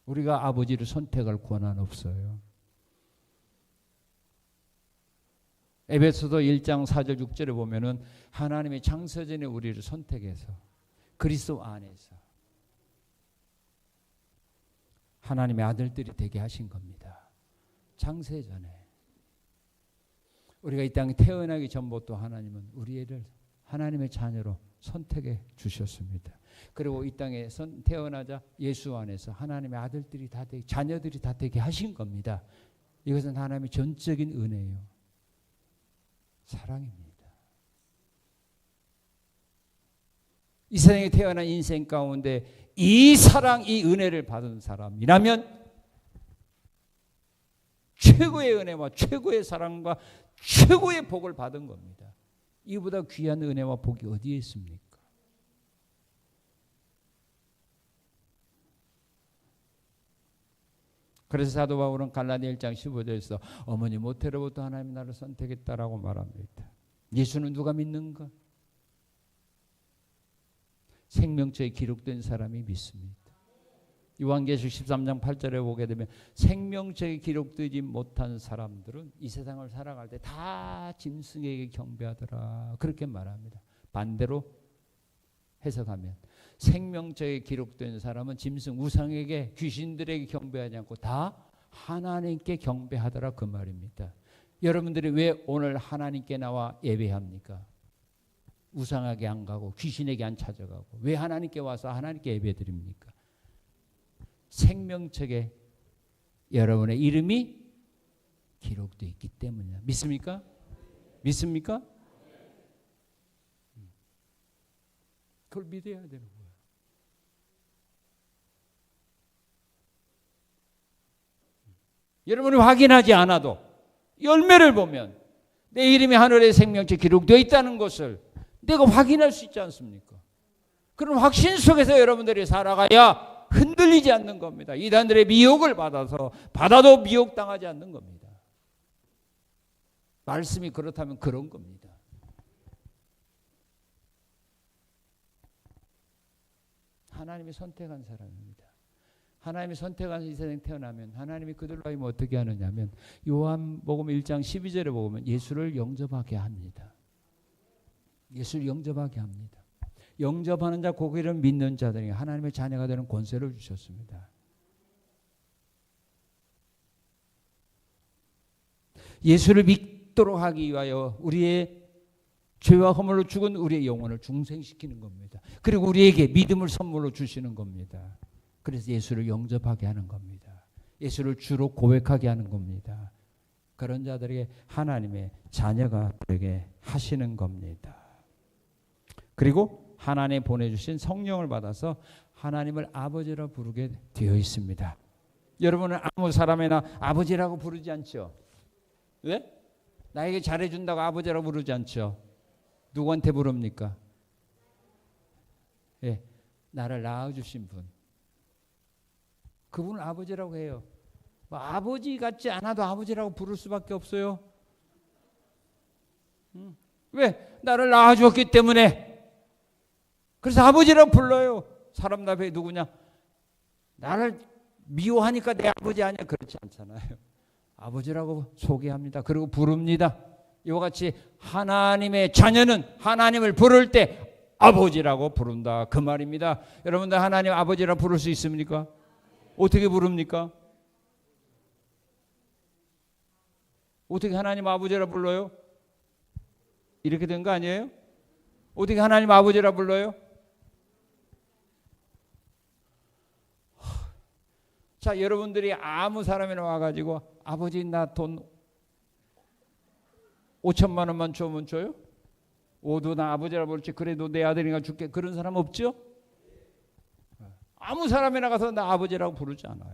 우리가 아버지를 선택할 권한 없어요. 에베소서 1장 4절 6절에 보면은 하나님의 창세전에 우리를 선택해서 그리스도 안에서 하나님의 아들들이 되게 하신 겁니다. 창세전에 우리가 이 땅에 태어나기 전부터 하나님은 우리를 하나님의 자녀로 선택해 주셨습니다. 그리고 이 땅에 태어나자 예수 안에서 하나님의 아들들이 다 되게 자녀들이 다 되게 하신 겁니다. 이것은 하나님의 전적인 은혜예요. 사랑입니다. 이 세상에 태어난 인생 가운데 이 사랑, 이 은혜를 받은 사람이라면 최고의 은혜와 최고의 사랑과 최고의 복을 받은 겁니다. 이보다 귀한 은혜와 복이 어디에 있습니까? 그래서 사도 바울은 갈라디아 1장 15절에서 어머니 모태로부터 하나님이 나를 선택했다라고 말합니다. 예수는 누가 믿는가? 생명처에 기록된 사람이 믿습니다. 요한계시록 13장 8절에 보게 되면 생명처에 기록되지 못한 사람들은 이 세상을 살아갈 때 다 짐승에게 경배하더라. 그렇게 말합니다. 반대로 해석하면 생명처에 기록된 사람은 짐승 우상에게 귀신들에게 경배하지 않고 다 하나님께 경배하더라 그 말입니다. 여러분들이 왜 오늘 하나님께 나와 예배합니까? 우상에게 안 가고 귀신에게 안 찾아가고 왜 하나님께 와서 하나님께 예배드립니까? 생명책에 여러분의 이름이 기록되어 있기 때문이야. 믿습니까? 믿습니까? 그걸 믿어야 되는 거예요. 여러분이 확인하지 않아도 열매를 보면 내 이름이 하늘의 생명책에 기록되어 있다는 것을 내가 확인할 수 있지 않습니까? 그런 확신 속에서 여러분들이 살아가야 흔들리지 않는 겁니다. 이단들의 미혹을 받아도 미혹당하지 않는 겁니다. 말씀이 그렇다면 그런 겁니다. 하나님이 선택한 사람입니다. 하나님이 선택한 이 세상에 태어나면 하나님이 그들로 하여금 어떻게 하느냐면 요한복음 1장 12절에 보면 예수를 영접하게 합니다. 예수를 영접하게 합니다. 영접하는 자 고기를 믿는 자들이 하나님의 자녀가 되는 권세를 주셨습니다. 예수를 믿도록 하기 위하여 우리의 죄와 허물로 죽은 우리의 영혼을 중생시키는 겁니다. 그리고 우리에게 믿음을 선물로 주시는 겁니다. 그래서 예수를 영접하게 하는 겁니다. 예수를 주로 고백하게 하는 겁니다. 그런 자들에게 하나님의 자녀가 되게 하시는 겁니다. 그리고 하나님 보내주신 성령을 받아서 하나님을 아버지라 부르게 되어 있습니다. 여러분은 아무 사람이나 아버지라고 부르지 않죠? 왜? 나에게 잘해준다고 아버지라고 부르지 않죠? 누구한테 부릅니까? 예, 나를 낳아주신 분. 그분을 아버지라고 해요. 뭐 아버지 같지 않아도 아버지라고 부를 수밖에 없어요. 왜? 나를 낳아주었기 때문에. 그래서 아버지라고 불러요. 사람 앞에 누구냐? 나를 미워하니까 내 아버지 아니야. 그렇지 않잖아요. 아버지라고 소개합니다. 그리고 부릅니다. 이와 같이 하나님의 자녀는 하나님을 부를 때 아버지라고 부른다. 그 말입니다. 여러분들 하나님 아버지라고 부를 수 있습니까? 어떻게 부릅니까? 어떻게 하나님 아버지라 불러요? 이렇게 된 거 아니에요? 어떻게 하나님 아버지라 불러요? 자, 여러분들이 아무 사람이나 와가지고 아버지 나 돈 5천만 원만 주면 줘요? 오도 나 아버지라 부르지 그래도 내 아들이가 줄게 그런 사람 없죠? 아무 사람이나 가서 나 아버지라고 부르지 않아요.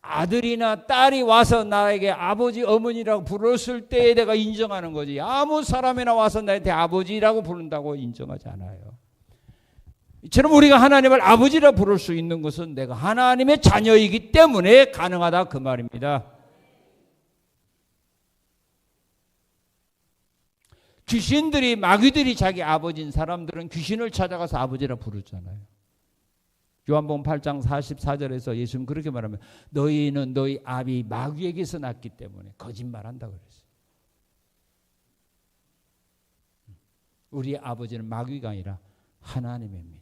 아들이나 딸이 와서 나에게 아버지 어머니라고 불렀을 때에 내가 인정하는 거지. 아무 사람이나 와서 나한테 아버지라고 부른다고 인정하지 않아요. 이처럼 우리가 하나님을 아버지라 부를 수 있는 것은 내가 하나님의 자녀이기 때문에 가능하다 그 말입니다. 귀신들이 마귀들이 자기 아버지인 사람들은 귀신을 찾아가서 아버지라 부르잖아요. 요한복음 8장 44절에서 예수님 그렇게 말하면 너희는 너희 아비 마귀에게서 났기 때문에 거짓말한다고 그랬어요. 우리 아버지는 마귀가 아니라 하나님입니다.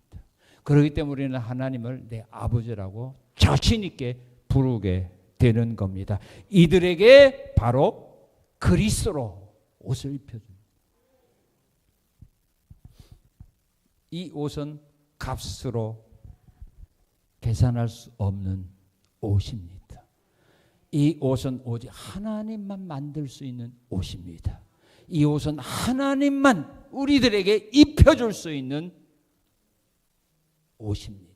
그렇기 때문에 우리는 하나님을 내 아버지라고 자신 있게 부르게 되는 겁니다. 이들에게 바로 그리스도로 옷을 입혀줍니다. 이 옷은 값으로 계산할 수 없는 옷입니다. 이 옷은 오직 하나님만 만들 수 있는 옷입니다. 이 옷은 하나님만 우리들에게 입혀줄 수 있는 옷입니다.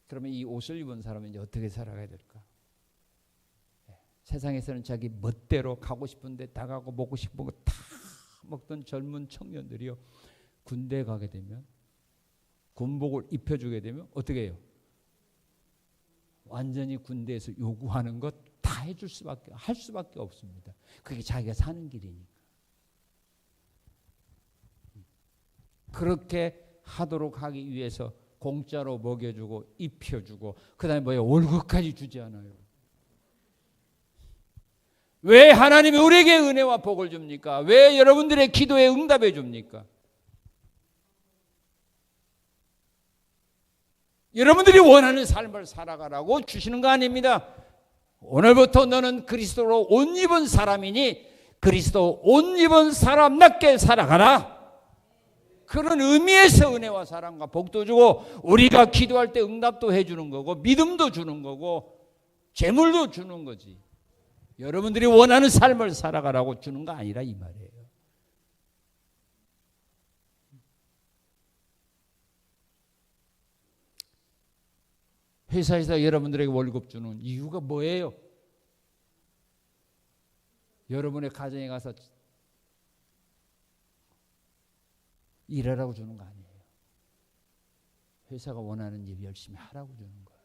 그러면 이 옷을 입은 사람은 이제 어떻게 살아가야 될까? 세상에서는 자기 멋대로 가고 싶은데 다 가고 먹고 싶은 거 다 먹던 젊은 청년들이요. 군대 가게 되면 군복을 입혀주게 되면 어떻게 해요? 완전히 군대에서 요구하는 것 다 해줄 수밖에, 할 수밖에 없습니다. 그게 자기가 사는 길이니까. 그렇게 하도록 하기 위해서 공짜로 먹여주고 입혀주고 그다음에 뭐야, 월급까지 주지 않아요. 왜 하나님이 우리에게 은혜와 복을 줍니까? 왜 여러분들의 기도에 응답해 줍니까? 여러분들이 원하는 삶을 살아가라고 주시는 거 아닙니다. 오늘부터 너는 그리스도로 옷 입은 사람이니 그리스도 옷 입은 사람답게 살아가라. 그런 의미에서 은혜와 사랑과 복도 주고 우리가 기도할 때 응답도 해주는 거고 믿음도 주는 거고 재물도 주는 거지. 여러분들이 원하는 삶을 살아가라고 주는 거 아니라 이 말이에요. 회사에서 여러분들에게 월급 주는 이유가 뭐예요? 여러분의 가정에 가서 일하라고 주는 거 아니에요. 회사가 원하는 일 열심히 하라고 주는 거예요.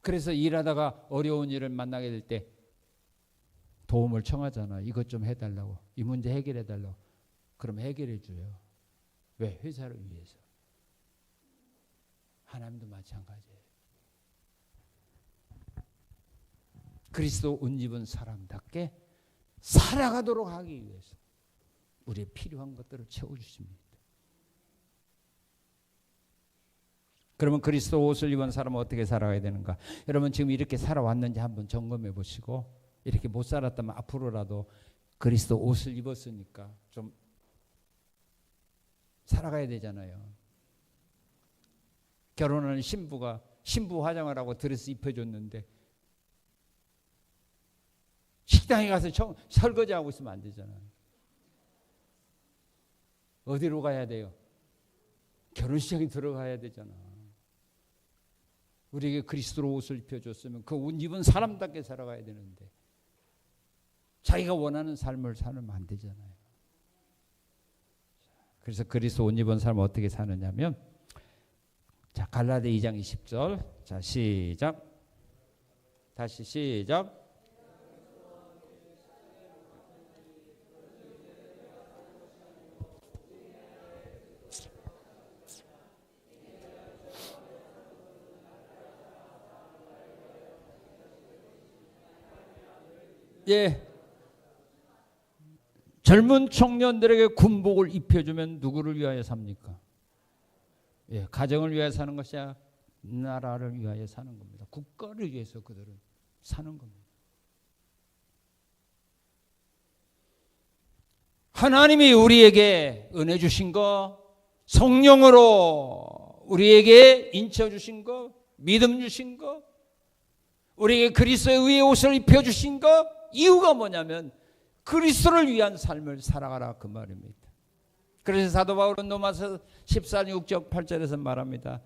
그래서 일하다가 어려운 일을 만나게 될 때 도움을 청하잖아. 이것 좀 해달라고. 이 문제 해결해달라고. 그럼 해결해 줘요. 왜? 회사를 위해서. 하나님도 마찬가지예요. 그리스도 옷 입은 사람답게 살아가도록 하기 위해서 우리의 필요한 것들을 채워주십니다. 그러면 그리스도 옷을 입은 사람은 어떻게 살아가야 되는가? 여러분 지금 이렇게 살아왔는지 한번 점검해 보시고, 이렇게 못 살았다면 앞으로라도 그리스도 옷을 입었으니까 좀 살아가야 되잖아요. 결혼하는 신부가 신부 화장을 하고 드레스 입혀줬는데 식당에 가서 설거지하고 있으면 안 되잖아요. 어디로 가야 돼요? 결혼식장에 들어가야 되잖아. 우리에게 그리스도로 옷을 입혀줬으면 그 옷 입은 사람답게 살아가야 되는데 자기가 원하는 삶을 살면 안 되잖아요. 그래서 그리스도 옷 입은 사람은 어떻게 사느냐면, 자, 갈라디 2장 20절. 자, 시작. 다시 시작. 예. 젊은 청년들에게 군복을 입혀주면 누구를 위하여 삽니까? 예, 가정을 위하여 사는 것이 아니라 나라를 위하여 사는 겁니다. 국가를 위해서 그들은 사는 겁니다. 하나님이 우리에게 은혜 주신 거, 성령으로 우리에게 인쳐 주신 거, 믿음 주신 거, 우리에게 그리스도의 의의 옷을 입혀 주신 거, 이유가 뭐냐면 그리스도를 위한 삶을 살아가라 그 말입니다. 그래서 사도 바울은 로마서 14장 6절 8절에서 말합니다.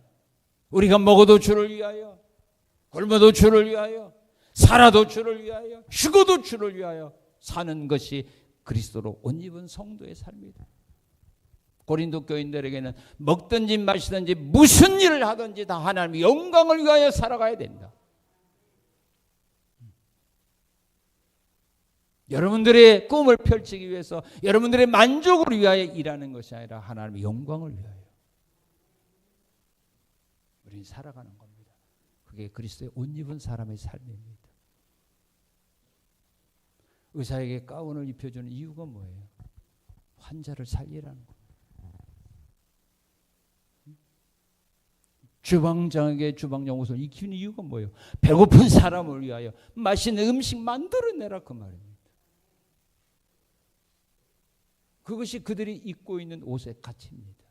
우리가 먹어도 주를 위하여, 굶어도 주를 위하여, 살아도 주를 위하여, 죽어도 주를 위하여 사는 것이 그리스도로 옷 입은 성도의 삶이다. 고린도 교인들에게는 먹든지 마시든지 무슨 일을 하든지 다 하나님의 영광을 위하여 살아가야 된다. 여러분들의 꿈을 펼치기 위해서, 여러분들의 만족을 위하여 일하는 것이 아니라 하나님의 영광을 위하여 우리는 살아가는 겁니다. 그게 그리스도의 옷 입은 사람의 삶입니다. 의사에게 가운을 입혀주는 이유가 뭐예요? 환자를 살리라는 겁니다. 주방장에게 주방장 옷을 입히는 이유가 뭐예요? 배고픈 사람을 위하여 맛있는 음식 만들어내라 그 말입니다. 그것이 그들이 입고 있는 옷의 가치입니다.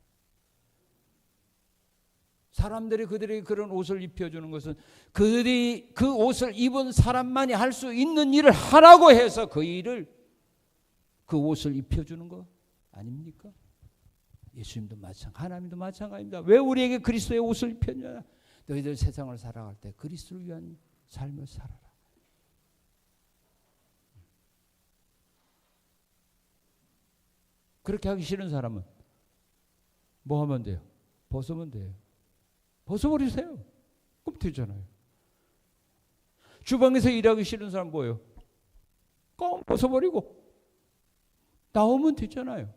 사람들이 그들에게 그런 옷을 입혀주는 것은 그들이 그 옷을 입은 사람만이 할 수 있는 일을 하라고 해서 그 일을, 그 옷을 입혀주는 거 아닙니까? 예수님도 마찬가지, 하나님도 마찬가지입니다. 왜 우리에게 그리스도의 옷을 입혔냐? 너희들 세상을 살아갈 때 그리스도를 위한 삶을 살아라. 그렇게 하기 싫은 사람은 뭐 하면 돼요? 벗으면 돼요. 벗어버리세요. 그럼 되잖아요. 주방에서 일하기 싫은 사람 뭐예요? 껌 벗어버리고 나오면 되잖아요.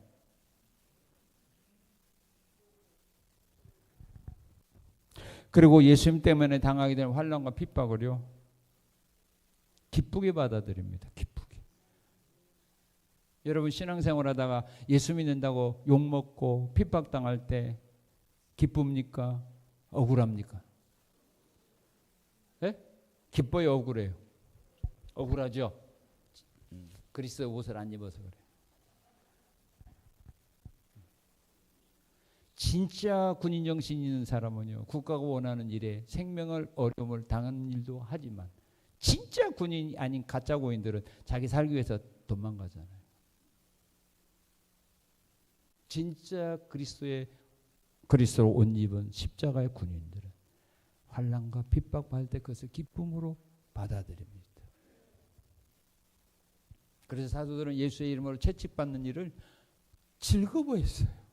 그리고 예수님 때문에 당하게 되는 환난과 핍박을요, 기쁘게 받아들입니다. 기쁘게. 여러분 신앙생활 하다가 예수 믿는다고 욕먹고 핍박당할 때 기쁩니까? 억울합니까? 네? 기뻐요? 억울해요? 억울하죠? 그리스도의 옷을 안 입어서 그래요. 진짜 군인 정신 있는 사람은요, 국가가 원하는 일에 생명을 어려움을 당하는 일도 하지만 진짜 군인이 아닌 가짜 군인들은 자기 살기 위해서 도망가잖아요. 진짜 그리스도로 옷 입은 십자가의 군인들은 환난과 핍박받을 때 그것을 기쁨으로 받아들입니다. 그래서 사도들은 예수의 이름으로 채찍받는 일을 즐거워했어요.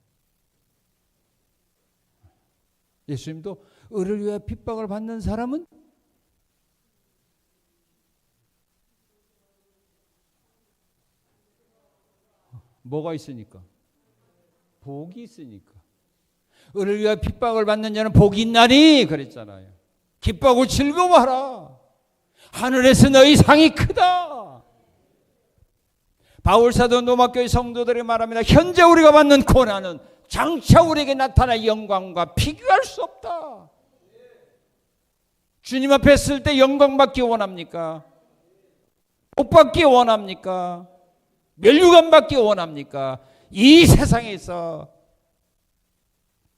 예수님도 의를 위해 핍박을 받는 사람은 뭐가 있으니까? 복이 있으니까. 의를 위해 핍박을 받는 자는 복이 있나니 그랬잖아요. 기뻐하고 즐거워하라. 하늘에서 너희 상이 크다. 바울사도 로마교회 성도들에게 말합니다. 현재 우리가 받는 고난은 장차 우리에게 나타날 영광과 비교할 수 없다. 주님 앞에 설 때 영광 받기 원합니까? 복 받기 원합니까? 멸류관 받기 원합니까? 이 세상에서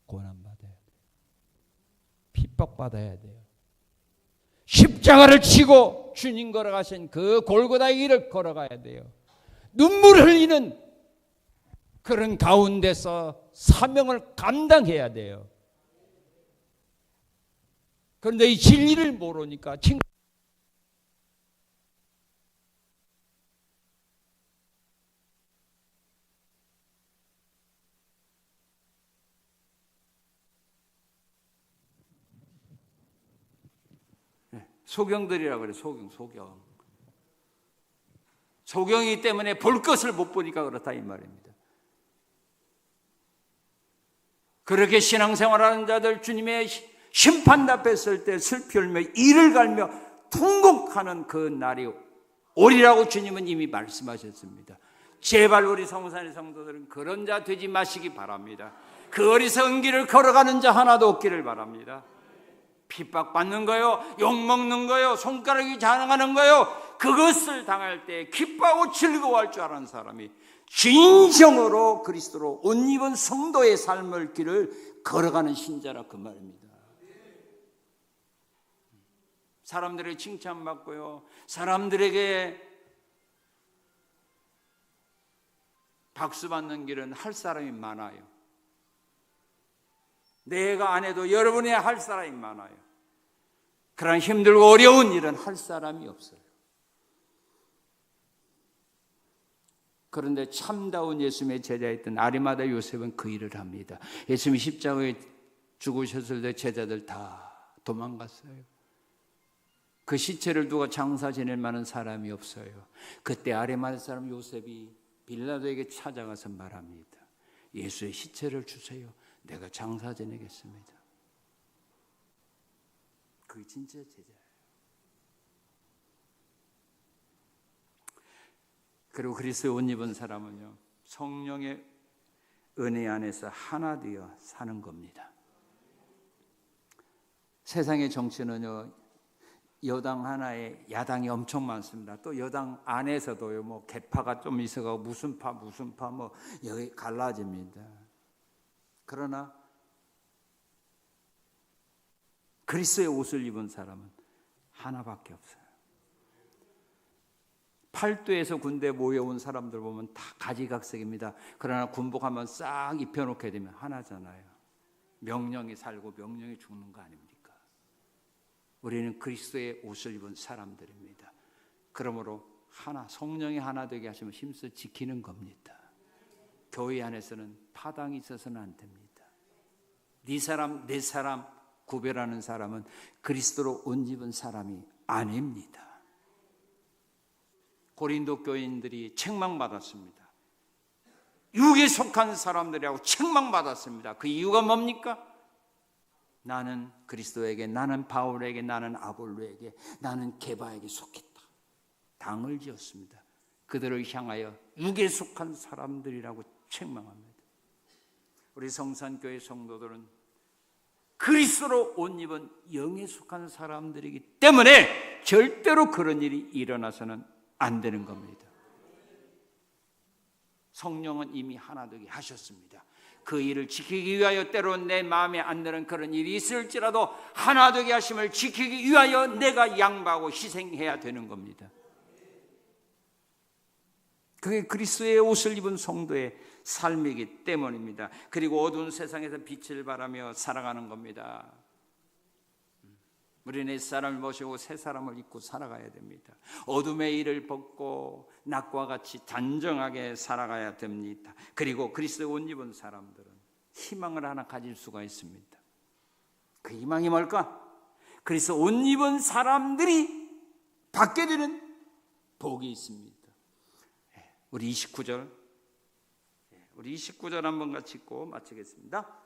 고난 받아야 돼요. 핍박 받아야 돼요. 십자가를 치고 주님 걸어가신 그 골고다의 길을 걸어가야 돼요. 눈물 흘리는 그런 가운데서 사명을 감당해야 돼요. 그런데 이 진리를 모르니까 소경들이라고 그래. 소경. 소경이기 때문에 볼 것을 못 보니까 그렇다 이 말입니다. 그렇게 신앙생활하는 자들 주님의 심판 앞에 설 때 슬피 울며 이를 갈며 통곡하는 그 날이 오리라고 주님은 이미 말씀하셨습니다. 제발 우리 성산의 성도들은 그런 자 되지 마시기 바랍니다. 그 어리석은 길을 걸어가는 자 하나도 없기를 바랍니다. 핍박받는 거요, 욕먹는 거요, 손가락이 자랑하는 거요, 그것을 당할 때 기뻐하고 즐거워할 줄 아는 사람이 진정으로 그리스도로 옷 입은 성도의 삶을 길을 걸어가는 신자라 그 말입니다. 사람들에게 칭찬받고요, 사람들에게 박수받는 길은 할 사람이 많아요. 내가 안 해도 여러분이 할 사람이 많아요. 그런 힘들고 어려운 일은 할 사람이 없어요. 그런데 참다운 예수님의 제자였던 아리마다 요셉은 그 일을 합니다. 예수님이 십자가에 죽으셨을 때 제자들 다 도망갔어요. 그 시체를 두고 장사 지낼 만한 사람이 없어요. 그때 아리마다 사람 요셉이 빌라도에게 찾아가서 말합니다. 예수의 시체를 주세요. 내가 장사 지내겠습니다. 그게 진짜 제자예요. 그리고 그리스도의 옷 입은 사람은요, 성령의 은혜 안에서 하나 되어 사는 겁니다. 세상의 정치는요, 여당 하나에 야당이 엄청 많습니다. 또 여당 안에서도요, 뭐 개파가 좀 있어가고 무슨 파 뭐 여기 갈라집니다. 그러나 그리스도의 옷을 입은 사람은 하나밖에 없어요. 팔도에서 군대에 모여온 사람들 보면 다 가지각색입니다. 그러나 군복하면 싹 입혀놓게 되면 하나잖아요. 명령이 살고 명령이 죽는 거 아닙니까? 우리는 그리스도의 옷을 입은 사람들입니다. 그러므로 하나, 성령이 하나 되게 하시면 힘써 지키는 겁니다. 교회 안에서는 파당이 있어서는 안 됩니다. 네 사람, 내 사람 구별하는 사람은 그리스도로 옷 입은 사람이 아닙니다. 고린도 교인들이 책망받았습니다. 육에 속한 사람들이라고 책망받았습니다. 그 이유가 뭡니까? 나는 그리스도에게, 나는 바울에게, 나는 아볼로에게, 나는 게바에게 속했다. 당을 지었습니다. 그들을 향하여 육에 속한 사람들이라고 책망합니다. 우리 성산교회 성도들은 그리스도로 옷 입은 영에 속한 사람들이기 때문에 절대로 그런 일이 일어나서는 안 되는 겁니다. 성령은 이미 하나 되게 하셨습니다. 그 일을 지키기 위하여 때로는 내 마음에 안 드는 그런 일이 있을지라도 하나 되게 하심을 지키기 위하여 내가 양보하고 희생해야 되는 겁니다. 그게 그리스도의 옷을 입은 성도의 삶이기 때문입니다. 그리고 어두운 세상에서 빛을 발하며 살아가는 겁니다. 우리는 옛사람을 모시고 새사람을 입고 살아가야 됩니다. 어둠의 일을 벗고 낮과 같이 단정하게 살아가야 됩니다. 그리고 그리스도의 옷 입은 사람들은 희망을 하나 가질 수가 있습니다. 그 희망이 뭘까? 그리스도 옷 입은 사람들이 받게 되는 복이 있습니다. 우리 29절 한번 같이 읽고 마치겠습니다.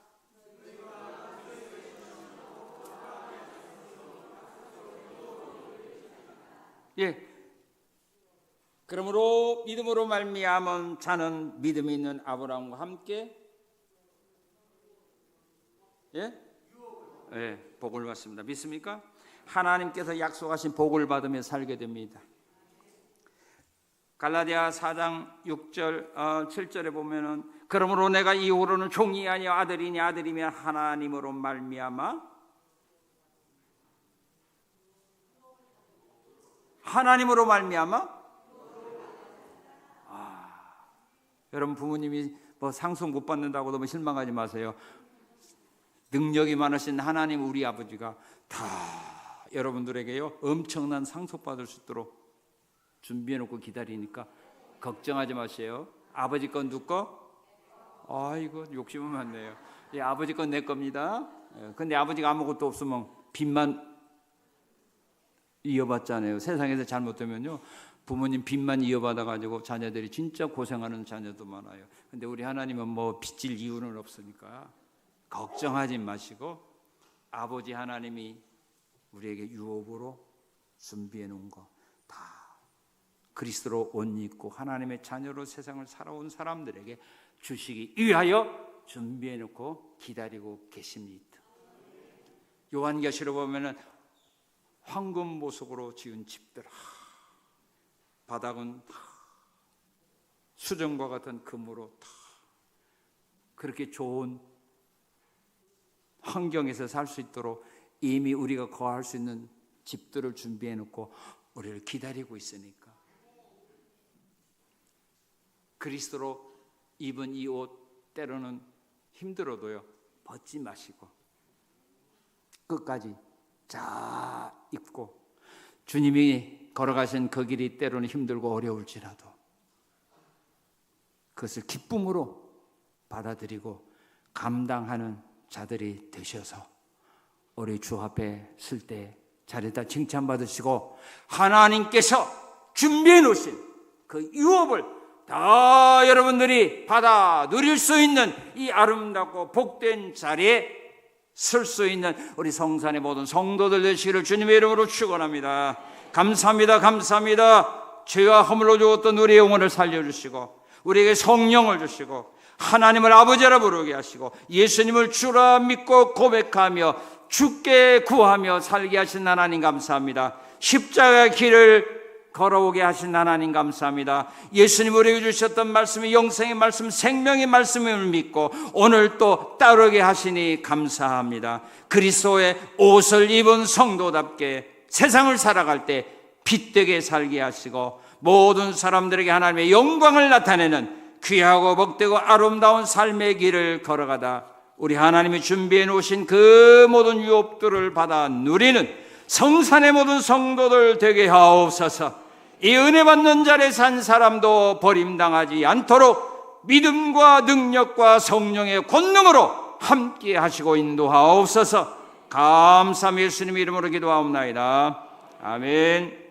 그러므로 믿음으로 말미암은 자는 믿음이 있는 아브라함과 함께 복을 받습니다. 믿습니까? 하나님께서 약속하신 복을 받으며 살게 됩니다. 갈라디아 4장 6절 7절에 보면은 그러므로 내가 이후로는 종이 아니여 아들이니 아들이며 하나님으로 말미암아 여러분 부모님이 뭐 상속 못 받는다고 너무 실망하지 마세요. 능력이 많으신 하나님 우리 아버지가 다 여러분들에게요 엄청난 상속 받을 수 있도록 준비해놓고 기다리니까 걱정하지 마세요. 아버지 건 누구 거? 아이고 욕심은 많네요. 아버지 건 내 겁니다. 근데 아버지가 아무것도 없으면 빚만 이어받잖아요. 세상에서 잘못되면요 부모님 빚만 이어받아가지고 자녀들이 진짜 고생하는 자녀도 많아요. 근데 우리 하나님은 뭐 빚질 이유는 없으니까 걱정하지 마시고 아버지 하나님이 우리에게 유업으로 준비해 놓은 거 다 그리스도로 옷 입고 하나님의 자녀로 세상을 살아온 사람들에게 주시기 위하여 준비해 놓고 기다리고 계십니다. 요한계시로 보면은 황금 보석으로 지은 집들, 바닥은 수정과 같은 금으로 다 그렇게 좋은 환경에서 살 수 있도록 이미 우리가 거할 수 있는 집들을 준비해 놓고 우리를 기다리고 있으니까 그리스도로 입은 이 옷 때로는 힘들어도요 벗지 마시고 끝까지 잘 입고 주님이 걸어가신 그 길이 때로는 힘들고 어려울지라도 그것을 기쁨으로 받아들이고 감당하는 자들이 되셔서 우리 주 앞에 설 때 자리에다 칭찬받으시고 하나님께서 준비해 놓으신 그 유업을 다 여러분들이 받아 누릴 수 있는 이 아름답고 복된 자리에 설 수 있는 우리 성산의 모든 성도들 되시기를 주님의 이름으로 축원합니다. 감사합니다. 감사합니다. 죄와 허물로 죽었던 우리의 영혼을 살려주시고 우리에게 성령을 주시고 하나님을 아버지라 부르게 하시고 예수님을 주라 믿고 고백하며 주께 구하며 살게 하신 하나님 감사합니다. 십자가의 길을 걸어오게 하신 하나님 감사합니다. 예수님 우리에게 주셨던 말씀이 영생의 말씀, 생명의 말씀을 믿고 오늘 또 따르게 하시니 감사합니다. 그리스도의 옷을 입은 성도답게 세상을 살아갈 때 빛되게 살게 하시고 모든 사람들에게 하나님의 영광을 나타내는 귀하고 복되고 아름다운 삶의 길을 걸어가다 우리 하나님이 준비해 놓으신 그 모든 유업들을 받아 누리는 성산의 모든 성도들 되게 하옵소서. 이 은혜 받는 자리에 산 사람도 버림당하지 않도록 믿음과 능력과 성령의 권능으로 함께 하시고 인도하옵소서. 감사함 예수님 이름으로 기도하옵나이다. 아멘.